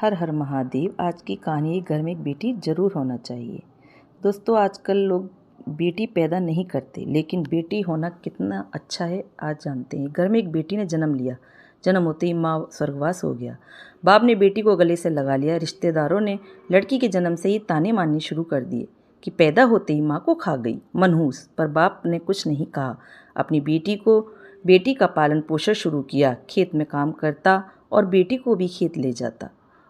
हर हर महादेव। आज की कहानी है, घर में एक बेटी ज़रूर होना चाहिए। दोस्तों, आजकल लोग बेटी पैदा नहीं करते, लेकिन बेटी होना कितना अच्छा है आज जानते हैं। घर में एक बेटी ने जन्म लिया। जन्म होते ही माँ स्वर्गवास हो गया। बाप ने बेटी को गले से लगा लिया। रिश्तेदारों ने लड़की के जन्म से ही ताने मारने शुरू कर दिए कि पैदा होते ही माँ को खा गई, मनहूस। पर बाप ने कुछ नहीं कहा। अपनी बेटी का पालन पोषण शुरू किया। खेत में काम करता और बेटी को भी खेत ले जाता।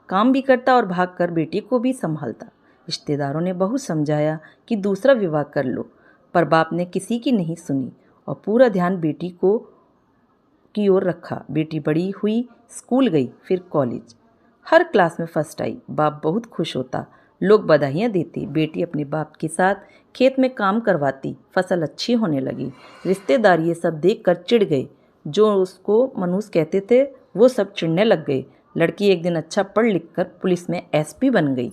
काम भी करता और भागकर बेटी को भी संभालता। रिश्तेदारों ने बहुत समझाया कि दूसरा विवाह कर लो, पर बाप ने किसी की नहीं सुनी और पूरा ध्यान बेटी की ओर रखा। बेटी बड़ी हुई, स्कूल गई, फिर कॉलेज। हर क्लास में फर्स्ट आई। बाप बहुत खुश होता, लोग बधाइयाँ देते। बेटी अपने बाप के साथ खेत में काम करवाती, फसल अच्छी होने लगी। रिश्तेदार ये सब देखकर चिढ़ गए। जो उसको मनूस कहते थे, वो सब चिढ़ने लग गए। लड़की एक दिन अच्छा पढ़ लिख कर पुलिस में एसपी बन गई।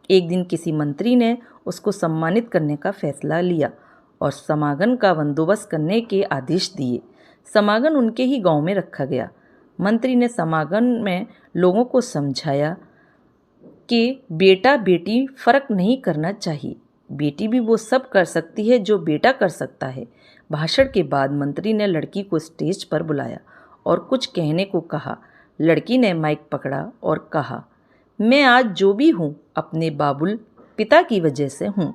एक दिन किसी मंत्री ने उसको सम्मानित करने का फैसला लिया और समागम का बंदोबस्त करने के आदेश दिए। समागम उनके ही गांव में रखा गया। मंत्री ने समागम में लोगों को समझाया कि बेटा बेटी फर्क नहीं करना चाहिए। बेटी भी वो सब कर सकती है जो बेटा कर सकता है। भाषण के बाद मंत्री ने लड़की को स्टेज पर बुलाया और कुछ कहने को कहा। लड़की ने माइक पकड़ा और कहा, मैं आज जो भी हूँ अपने बाबुल पिता की वजह से हूँ,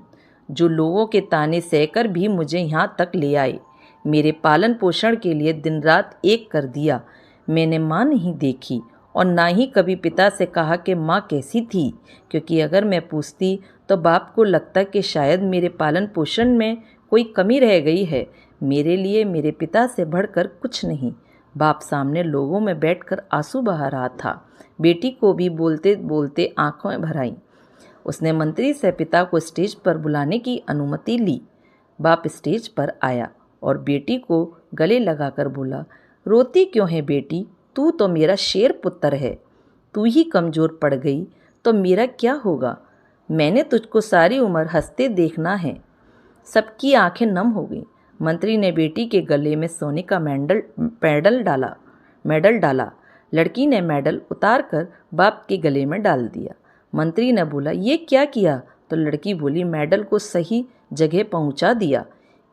जो लोगों के ताने सहकर भी मुझे यहाँ तक ले आए। मेरे पालन पोषण के लिए दिन रात एक कर दिया। मैंने माँ नहीं देखी और ना ही कभी पिता से कहा कि माँ कैसी थी, क्योंकि अगर मैं पूछती तो बाप को लगता कि शायद मेरे पालन पोषण में कोई कमी रह गई है। मेरे लिए मेरे पिता से बढ़कर कुछ नहीं। बाप सामने लोगों में बैठकर आंसू बहा रहा था। बेटी को भी बोलते बोलते आंखें भर आईं। उसने मंत्री से पिता को स्टेज पर बुलाने की अनुमति ली। बाप स्टेज पर आया और बेटी को गले लगाकर बोला, रोती क्यों है बेटी? तू तो मेरा शेर पुत्र है। तू ही कमज़ोर पड़ गई तो मेरा क्या होगा? मैंने तुझको सारी उम्र हंसते देखना है। सबकी आंखें नम हो गईं। मंत्री ने बेटी के गले में सोने का मेडल डाला। लड़की ने मेडल उतारकर बाप के गले में डाल दिया। मंत्री ने बोला, ये क्या किया? तो लड़की बोली, मेडल को सही जगह पहुंचा दिया।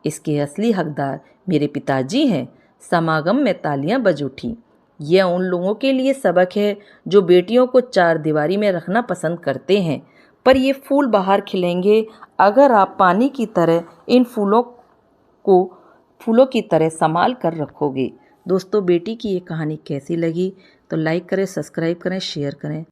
इसके असली हकदार मेरे पिताजी हैं। समागम में तालियां बज उठी। यह उन लोगों के लिए सबक है जो बेटियों को चार दीवारी में रखना पसंद करते हैं, पर ये फूल बाहर खिलेंगे अगर आप पानी की तरह इन फूलों की तरह संभाल कर रखोगे। दोस्तों, बेटी की ये कहानी कैसी लगी तो लाइक करें, सब्सक्राइब करें, शेयर करें।